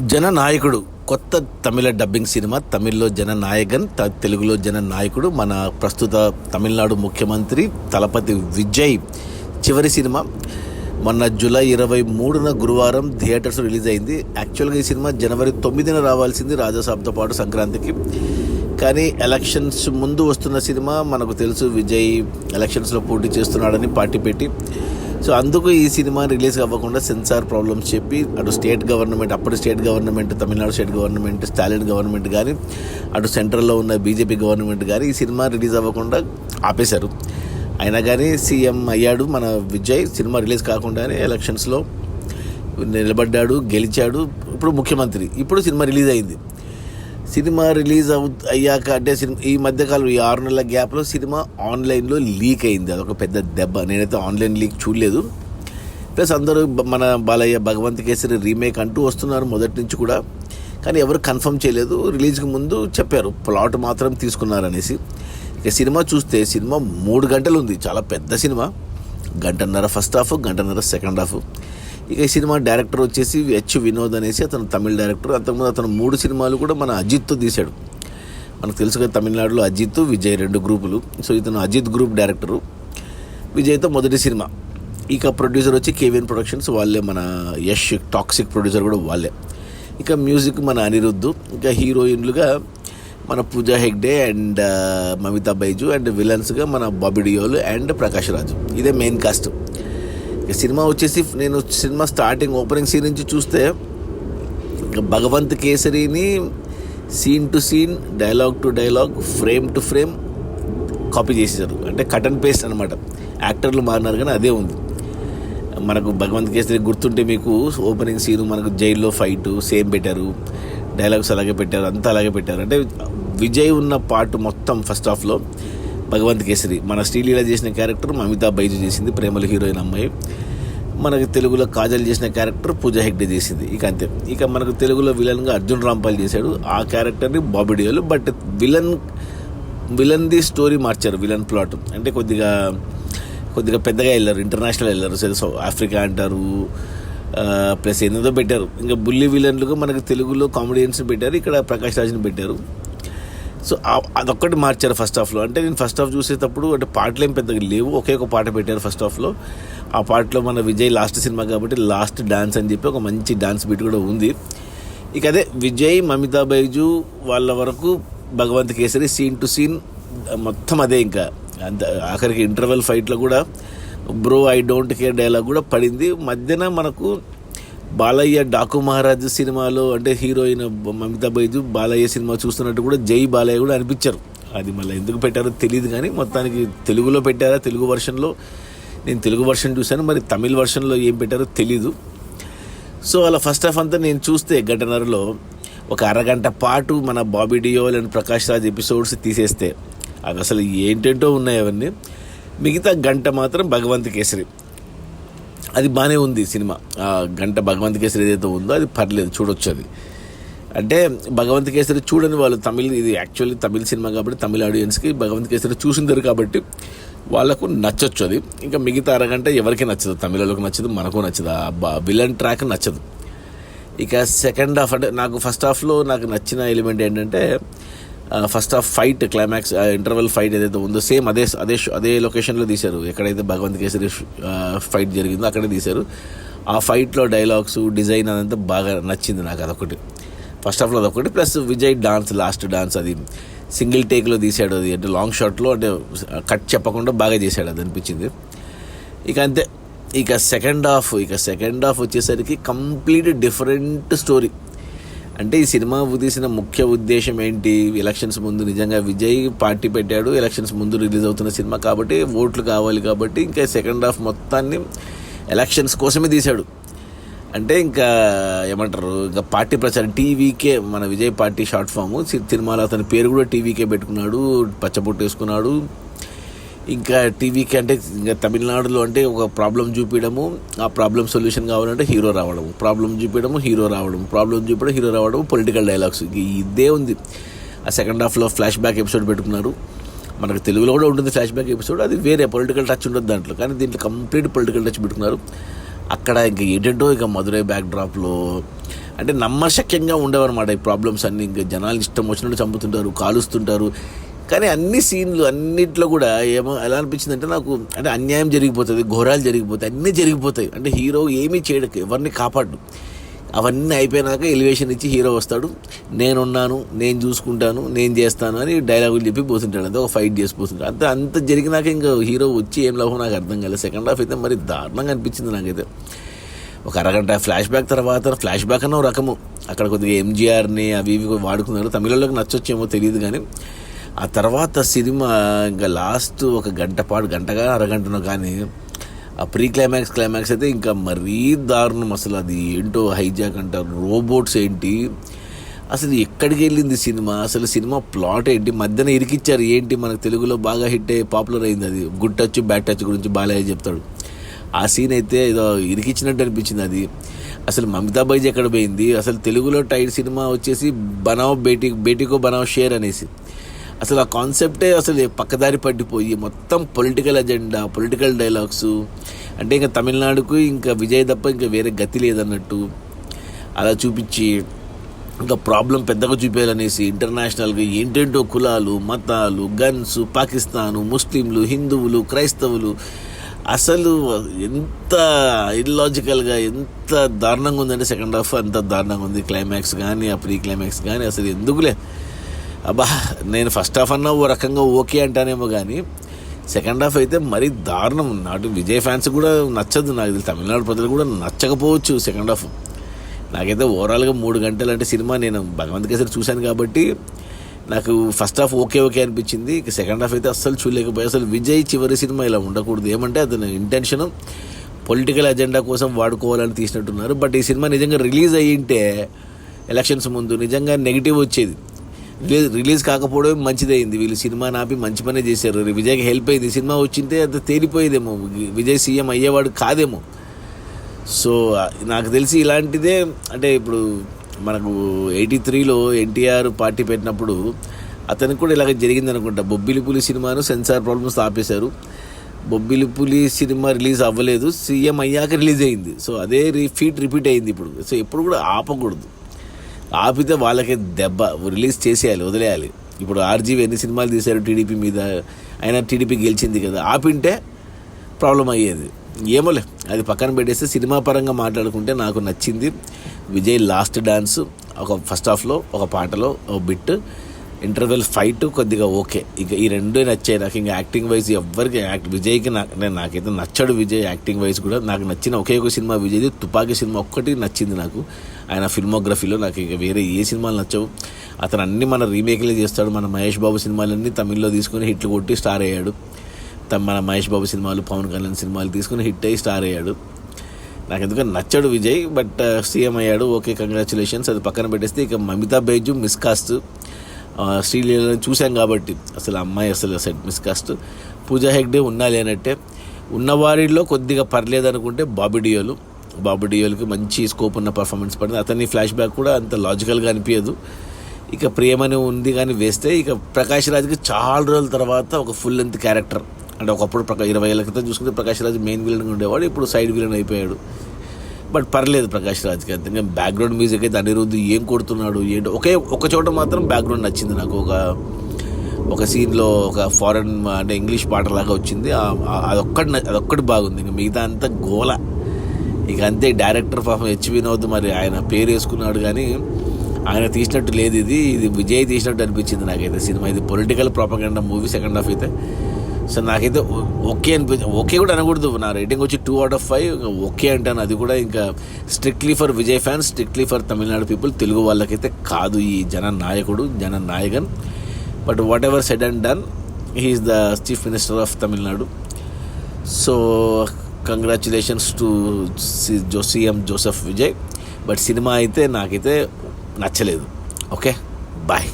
జననాయకుడు కొత్త తమిళ dubbing cinema. తమిళ్లో జననాయకన్, తెలుగులో జననాయకుడు. మన ప్రస్తుత తమిళనాడు ముఖ్యమంత్రి తలపతి విజయ్ చివరి సినిమా మొన్న జూలై 23న గురువారం థియేటర్స్ రిలీజ్ అయింది. యాక్చువల్గా ఈ సినిమా జనవరి 9న రావాల్సింది రాజాసాబ్తో పాటు సంక్రాంతికి. కానీ ఎలక్షన్స్ ముందు వస్తున్న సినిమా మనకు తెలుసు, విజయ్ ఎలక్షన్స్లో పోటీ చేస్తున్నాడని పార్టీ పెట్టి, సో అందుకు ఈ సినిమా రిలీజ్ అవ్వకుండా సెన్సార్ ప్రాబ్లమ్స్ చెప్పి అటు స్టేట్ గవర్నమెంట్, అప్పుడు state government Tamil Nadu state government, Stalin government కానీ, అటు సెంట్రల్లో ఉన్న బీజేపీ గవర్నమెంట్ కానీ ఈ సినిమా రిలీజ్ అవ్వకుండా ఆపేశారు. అయినా కానీ సీఎం అయ్యాడు మన విజయ్. సినిమా రిలీజ్ కాకుండానే ఎలక్షన్స్లో నిలబడ్డాడు, గెలిచాడు. ఇప్పుడు ముఖ్యమంత్రి. ఇప్పుడు సినిమా రిలీజ్ అయింది. సినిమా రిలీజ్ అయ్యాక అంటే ఈ మధ్యకాలం ఈ 6 నెలల గ్యాప్లో సినిమా ఆన్లైన్లో లీక్ అయింది. అదొక పెద్ద దెబ్బ. నేనైతే ఆన్లైన్ లీక్ చూడలేదు. ప్లస్ అందరూ మన బాలయ్య భగవంత్ కేసరి రీమేక్ అంటూ వస్తున్నారు మొదటి నుంచి కూడా, కానీ ఎవరు కన్ఫర్మ్ చేయలేదు. రిలీజ్కి ముందు చెప్పారు ప్లాట్ మాత్రం తీసుకున్నారనేసి. ఇక సినిమా చూస్తే సినిమా 3 గంటలు ఉంది. చాలా పెద్ద సినిమా. 1.5 గంట ఫస్ట్ హాఫ్, 1.5 గంట సెకండ్ హాఫ్. ఇక ఈ సినిమా డైరెక్టర్ వచ్చేసి హెచ్ వినోద్ అనేసి, అతను తమిళ డైరెక్టర్. అంతకుముందు అతను 3 సినిమాలు కూడా మన అజిత్తో తీశాడు. మనకు తెలుసు కదా తమిళనాడులో అజిత్, విజయ్ 2 గ్రూపులు. సో ఇతను అజిత్ గ్రూప్ డైరెక్టరు. విజయ్తో మొదటి సినిమా. ఇక ప్రొడ్యూసర్ వచ్చి కేవిఎన్ ప్రొడక్షన్స్, వాళ్ళే. మన యష్ టాక్సిక్ ప్రొడ్యూసర్ కూడా వాళ్ళే. ఇక మ్యూజిక్ మన అనిరుద్ధ్. ఇంకా హీరోయిన్లుగా మన పూజా హెగ్డే అండ్ మమితా బైజు, అండ్ విలన్స్గా మన బాబీ డియోల్ అండ్ ప్రకాష్ రాజు. ఇదే మెయిన్ కాస్ట్. సినిమా వచ్చేసి నేను సినిమా స్టార్టింగ్ ఓపెనింగ్ సీన్ నుంచి చూస్తే భగవంత్ కేసరిని scene to scene, dialogue to dialogue, frame to frame copy చేసేసారు. అంటే కట్ అండ్ పేస్ట్ అనమాట. యాక్టర్లు మారినారు కానీ అదే ఉంది. మనకు భగవంత్ కేసరి గుర్తుంటే మీకు ఓపెనింగ్ సీను మనకు జైల్లో ఫైట్ సేమ్ పెట్టారు, డైలాగ్స్ అలాగే పెట్టారు, అంతా అలాగే పెట్టారు. అంటే విజయ్ ఉన్న పార్ట్ మొత్తం ఫస్ట్ హాఫ్లో భగవంత్ కేసరి. మన శ్రీలీల చేసిన క్యారెక్టర్ మమితా బైజు చేసింది, ప్రేమల హీరోయిన్ అమ్మాయి. మనకి తెలుగులో కాజల్ చేసిన క్యారెక్టర్ పూజా హెగ్డే చేసింది. ఇక అంతే. ఇక మనకు తెలుగులో విలన్గా అర్జున్ రాంపాల్ చేశాడు. ఆ క్యారెక్టర్ని బాబీ డియోల్. బట్ విలన్ది స్టోరీ మార్చారు. విలన్ ప్లాట్ అంటే కొద్దిగా పెద్దగా వెళ్ళారు, ఇంటర్నేషనల్ వెళ్ళారు. సో ఆఫ్రికా అంటారు, ప్లస్ ఏదో పెట్టారు. ఇంకా బుల్లి విలన్లుగా మనకు తెలుగులో కామెడియన్స్ని పెట్టారు, ఇక్కడ ప్రకాష్ రాజ్ని పెట్టారు. సో అదొక్కటి మార్చారు ఫస్ట్ హాఫ్లో. అంటే నేను ఫస్ట్ హాఫ్ చూసేటప్పుడు అంటే పాటలు ఏం పెద్దగా లేవు, ఒకే ఒక పాట పెట్టారు ఫస్ట్ హాఫ్లో. ఆ పాటలో మన విజయ్ లాస్ట్ సినిమా కాబట్టి లాస్ట్ డాన్స్ అని చెప్పి ఒక మంచి డాన్స్ బీట్ కూడా ఉంది. ఇక అదే విజయ్, మమితా బైజు వాళ్ళ వరకు Bhagavanth Kesari scene to scene మొత్తం అదే. ఇంకా అంత ఆఖరికి ఇంటర్వెల్ ఫైట్లో కూడా bro I don't care dialogue కూడా పడింది. మధ్యన మనకు బాలయ్య డాకు మహారాజ్ సినిమాలో అంటే హీరోయిన్ మమితా బైజు బాలయ్య సినిమా చూస్తున్నట్టు కూడా జై బాలయ్య కూడా అనిపించారు. అది మళ్ళీ ఎందుకు పెట్టారో తెలియదు, కానీ మొత్తానికి తెలుగులో పెట్టారా, తెలుగు వర్షన్లో. నేను తెలుగు వర్షన్ చూశాను, మరి తమిళ వర్షన్లో ఏం పెట్టారో తెలీదు. సో అలా ఫస్ట్ హాఫ్ అంతా నేను చూస్తే 1.5 గంటలో ఒక 1/2 గంట పాటు మన బాబీ డియోల్ అండ్ ప్రకాష్ రాజ్ ఎపిసోడ్స్ తీసేస్తే అవి అసలు ఏంటేంటో ఉన్నాయి అవన్నీ. మిగతా 1 గంట మాత్రం భగవంత్ కేసరి. అది బాగానే ఉంది సినిమా. 1 గంట భగవంత్ కేసరి ఏదైతే ఉందో అది పర్లేదు, చూడొచ్చు. అది అంటే భగవంత్ కేసరి చూడని వాళ్ళు, ఇది యాక్చువల్లీ తమిళ సినిమా కాబట్టి తమిళ ఆడియన్స్కి భగవంత్ కేసరి చూసిందరు కాబట్టి వాళ్ళకు నచ్చొచ్చు అది. ఇంకా మిగతా 1/2 గంట ఎవరికి నచ్చదు, తమిళలోకి నచ్చదు, మనకు నచ్చదు, ఆ విలన్ ట్రాక్ నచ్చదు. ఇక సెకండ్ హాఫ్ అంటే నాకు ఫస్ట్ హాఫ్లో నాకు నచ్చిన ఎలిమెంట్ ఏంటంటే first half fight, climax, interval fight ఏదైతే ఉందో సేమ్ అదే లొకేషన్లో తీశారు. ఎక్కడైతే భగవంత్ కేసరి ఫైట్ జరిగిందో అక్కడే తీశారు. ఆ ఫైట్లో డైలాగ్స్, డిజైన్ అదంతా బాగా నచ్చింది నాకు. అదొకటి ఫస్ట్ హాఫ్లో అదొకటి. Plus Vijay dance, last dance అది సింగిల్ టేక్లో తీశాడు. అది అంటే లాంగ్ షాట్లో అంటే కట్ చెప్పకుండా బాగా చేశాడు, అది అనిపించింది. ఇక అంతే. ఇక సెకండ్ హాఫ్ వచ్చేసరికి కంప్లీట్ డిఫరెంట్ స్టోరీ. అంటే ఈ సినిమా తీసిన ముఖ్య ఉద్దేశం ఏంటి? ఎలక్షన్స్ ముందు నిజంగా విజయ్ పార్టీ పెట్టాడు, ఎలక్షన్స్ ముందు రిలీజ్ అవుతున్న సినిమా కాబట్టి ఓట్లు కావాలి కాబట్టి ఇంకా సెకండ్ హాఫ్ మొత్తాన్ని ఎలక్షన్స్ కోసమే తీశాడు. అంటే ఇంకా ఏమంటారు, ఇంకా పార్టీ ప్రచారం టీవీకే, మన విజయ్ పార్టీ షార్ట్ ఫామ్. సినిమాలో అతని పేరు కూడా టీవీకే పెట్టుకున్నాడు, పచ్చబొట్టు వేసుకున్నాడు. ఇంకా టీవీకి అంటే ఇంకా తమిళనాడులో అంటే ఒక ప్రాబ్లం చూపించడము, ఆ ప్రాబ్లం సొల్యూషన్ కావాలంటే హీరో రావడము, ప్రాబ్లం చూపించడము, హీరో రావడం, పొలిటికల్ డైలాగ్స్. ఇదే ఉంది. ఆ సెకండ్ హాఫ్లో ఫ్లాష్ బ్యాక్ ఎపిసోడ్ పెట్టుకున్నారు. మనకు తెలుగులో కూడా ఉంటుంది ఫ్లాష్ బ్యాక్ ఎపిసోడ్, అది వేరే పొలిటికల్ టచ్ ఉంటుంది దాంట్లో. కానీ దీంట్లో కంప్లీట్ పొలిటికల్ టచ్ పెట్టుకున్నారు. అక్కడ ఇంకా ఏంటంటో ఇక మధురై బ్యాక్ డ్రాప్లో అంటే నమ్మశక్యంగా ఉండవన్నమాట ఈ ప్రాబ్లమ్స్ అన్నీ. ఇంకా జనాలు ఇష్టం వచ్చినట్టు చంపుతుంటారు, కాలుస్తుంటారు. కానీ అన్ని సీన్లు అన్నిట్లో కూడా ఏమో ఎలా అనిపించింది అంటే నాకు, అంటే అన్యాయం జరిగిపోతుంది, ఘోరాలు జరిగిపోతాయి, అన్నీ జరిగిపోతాయి. అంటే హీరో ఏమీ చేయడు, ఎవరిని కాపాడు. అవన్నీ అయిపోయినాక ఎలివేషన్ ఇచ్చి హీరో వస్తాడు, నేనున్నాను, నేను చూసుకుంటాను, నేను చేస్తాను అని డైలాగులు చెప్పి పోతుంటాడు. అంతే ఒక ఫైట్ చేసిపోతుంటాడు. అంత జరిగినాక ఇంకా హీరో వచ్చి ఏం లాభం నాకు అర్థం కాలేదు. సెకండ్ హాఫ్ అయితే మరి దారుణంగా అనిపించింది నాకైతే. ఒక అరగంట ఫ్లాష్ బ్యాక్ తర్వాత, ఫ్లాష్ బ్యాక్ అన్న రకము, అక్కడ కొద్దిగా ఎంజీఆర్ని అవి ఇవి వాడుకున్నారు. తమిళలోకి నచ్చొచ్చేమో తెలియదు కానీ ఆ తర్వాత సినిమా ఇంకా లాస్ట్ ఒక గంటగా అరగంటనో కానీ ఆ ప్రీ క్లైమాక్స్ అయితే ఇంకా మరీ దారుణం. అసలు అది ఏంటో హైజాక్ అంటారు, రోబోట్స్ ఏంటి, అసలు ఎక్కడికి వెళ్ళింది సినిమా, అసలు సినిమా ప్లాట్ ఏంటి, మధ్యన ఇరికిచ్చారు ఏంటి. మనకు తెలుగులో బాగా హిట్ అయ్యి పాపులర్ అయింది అది గుడ్ టచ్ బ్యాడ్ టచ్ గురించి బాలయ్య చెప్తాడు. ఆ సీన్ అయితే ఏదో ఇరికిచ్చినట్టు అనిపించింది అది. అసలు మమితా బైజ్ ఎక్కడ పోయింది. అసలు తెలుగులో టైడ్ సినిమా వచ్చేసి బనావ్ బేటీకో బనావ్ షేర్ అనేసి, అసలు ఆ కాన్సెప్టే అసలు పక్కదారి పట్టిపోయి మొత్తం పొలిటికల్ అజెండా, పొలిటికల్ డైలాగ్స్. అంటే ఇంకా తమిళనాడుకు ఇంకా విజయ్ తప్ప ఇంకా వేరే గతి లేదన్నట్టు అలా చూపించి, ఇంకా ప్రాబ్లం పెద్దగా చూపేయాలనేసి ఇంటర్నేషనల్గా ఏంటేంటో కులాలు, మతాలు, గన్స్, పాకిస్తాను, ముస్లింలు, హిందువులు, క్రైస్తవులు, అసలు ఎంత ఇల్లాజికల్గా ఎంత దారుణంగా ఉందంటే సెకండ్ హాఫ్ అంత దారుణంగా ఉంది. క్లైమాక్స్ కానీ ఆ ప్రీ క్లైమాక్స్ కానీ అసలు ఎందుకులే అబ్బా. నేను ఫస్ట్ హాఫ్ అన్నా ఓ రకంగా ఓకే అంటానేమో కానీ సెకండ్ హాఫ్ అయితే మరీ దారుణం. నాటు విజయ్ ఫ్యాన్స్ కూడా నచ్చదు నాకు తెలిసి, తమిళనాడు ప్రజలు కూడా నచ్చకపోవచ్చు సెకండ్ హాఫ్. నాకైతే ఓవరాల్గా 3 గంటలు అంటే సినిమా నేను భగవంత్ కేసరి చూశాను కాబట్టి నాకు ఫస్ట్ హాఫ్ ఓకే అనిపించింది. ఇక సెకండ్ హాఫ్ అయితే అస్సలు చూడలేకపోయి. అసలు విజయ్ చివరి సినిమా ఇలా ఉండకూడదు. ఏమంటే అతని ఇంటెన్షన్ పొలిటికల్ అజెండా కోసం వాడుకోవాలని తీసినట్టున్నారు. బట్ ఈ సినిమా నిజంగా రిలీజ్ అయ్యింటే ఎలక్షన్స్ ముందు నిజంగా నెగిటివ్ వచ్చేది. రిలీజ్ కాకపోవడం మంచిదైంది. వీళ్ళు సినిమా నాపి మంచి పనే చేశారు. విజయ్కి హెల్ప్ అయింది. సినిమా వచ్చింటే అది తేలిపోయేదేమో, విజయ్ సీఎం అయ్యేవాడు కాదేమో. సో నాకు తెలిసి ఇలాంటిదే, అంటే ఇప్పుడు మనకు 83లో ఎన్టీఆర్ పార్టీ పెట్టినప్పుడు అతనికి కూడా ఇలాగ జరిగింది అనుకుంటా. బొబ్బిలి పులి సినిమాను సెన్సార్ ప్రాబ్లమ్స్ ఆపేశారు. బొబ్బిలి పులి సినిమా రిలీజ్ అవ్వలేదు, సీఎం అయ్యాక రిలీజ్ అయింది. సో అదే రిపీట్ అయింది ఇప్పుడు. సో ఎప్పుడు కూడా ఆపకూడదు. ఆపితే వాళ్ళకి దెబ్బ, రిలీజ్ చేసేయాలి, వదిలేయాలి. ఇప్పుడు ఆర్జీవి ఎన్ని సినిమాలు తీశారు టీడీపీ మీద, అయినా టీడీపీ గెలిచింది కదా. ఆపింటే ప్రాబ్లం అయ్యేది. ఏమోలే, అది పక్కన పెట్టేస్తే సినిమా పరంగా మాట్లాడుకుంటే నాకు నచ్చింది విజయ్ లాస్ట్ డాన్స్, ఒక ఫస్ట్ హాఫ్లో ఒక పాటలో ఒక బిట్, ఇంటర్వెల్ ఫైట్ కొద్దిగా ఓకే. ఇక ఈ రెండే నచ్చాయి నాకు. ఇంకా యాక్టింగ్ వైజ్ ఎవ్వరికి విజయ్కి నాకైతే నచ్చాడు విజయ్ యాక్టింగ్ వైజ్ కూడా. నాకు నచ్చిన ఒకే ఒక సినిమా విజయ్ది తుపాకీ సినిమా ఒక్కటి నచ్చింది నాకు. ఆయన ఫిల్మోగ్రఫీలో నాకు ఇక వేరే ఏ సినిమాలు నచ్చవు. అతను అన్ని మన రీమేక్లే చేస్తాడు. మన మహేష్ బాబు సినిమాలన్నీ తమిళ్లో తీసుకుని హిట్లు కొట్టి స్టార్ అయ్యాడు. మన మహేష్ బాబు సినిమాలు, పవన్ కళ్యాణ్ సినిమాలు తీసుకుని హిట్ అయ్యి స్టార్ అయ్యాడు. నాకు ఎందుకంటే నచ్చాడు విజయ్. బట్ సీఎం అయ్యాడు, ఓకే, కంగ్రాచులేషన్స్. అది పక్కన పెట్టేస్తే ఇక మమితా బైజు మిస్కాస్ట్, శ్రీలీలను చూశాం కాబట్టి అసలు అమ్మాయి అసలు సెట్ మిస్కాస్ట్. పూజా హెగ్డే ఉన్నా లేనట్టే. ఉన్నవారిలో కొద్దిగా పర్లేదు అనుకుంటే బాబీ డియోల్కి మంచి స్కోప్ ఉన్న పర్ఫార్మెన్స్ పడింది. అతని ఫ్లాష్ బ్యాక్ కూడా అంత లాజికల్గా అనిపించదు. ఇక ప్రేమని ఉంది కానీ వేస్తే, ఇక ప్రకాష్ రాజ్కి చాలా రోజుల తర్వాత ఒక ఫుల్ లెంత్ క్యారెక్టర్. అంటే ఒకప్పుడు 20 ఏళ్ళ క్రితం చూసుకుంటే ప్రకాష్ రాజ్ మెయిన్ విలన్గా ఉండేవాడు, ఇప్పుడు సైడ్ విలన్ అయిపోయాడు. బట్ పర్లేదు ప్రకాష్ రాజ్కి. అంతే బ్యాక్గ్రౌండ్ మ్యూజిక్ అయితే అనిరుద్ధ్ ఏం కొడుతున్నాడు ఏంటో. ఒక చోట మాత్రం బ్యాక్గ్రౌండ్ నచ్చింది నాకు. ఒక సీన్లో ఒక ఫారెన్ అంటే ఇంగ్లీష్ పాటలాగా వచ్చింది. అదొక్కటి బాగుంది. ఇంక మిగతా అంతా గోల. ఇక అంతే. డైరెక్టర్ పాపం హెచ్ వినోద్, మరి ఆయన పేరు వేసుకున్నాడు కానీ ఆయన తీసినట్టు లేదు. ఇది విజయ్ తీసినట్టు అనిపించింది నాకైతే సినిమా. ఇది political propaganda movie second half అయితే. సో నాకైతే ఓకే ఓకే కూడా అనకూడదు. నా రేటింగ్ వచ్చి 2/5 ఓకే అంటాను. అది కూడా ఇంకా strictly for Vijay fans, strictly for Tamil Nadu people. Telugu వాళ్ళకైతే కాదు ఈ Jana Nayagan. But whatever said and done, he is the chief minister of Tamil Nadu. So congratulations to CM Joseph Vijay. బట్ సినిమా అయితే నాకైతే నచ్చలేదు. Okay, bye.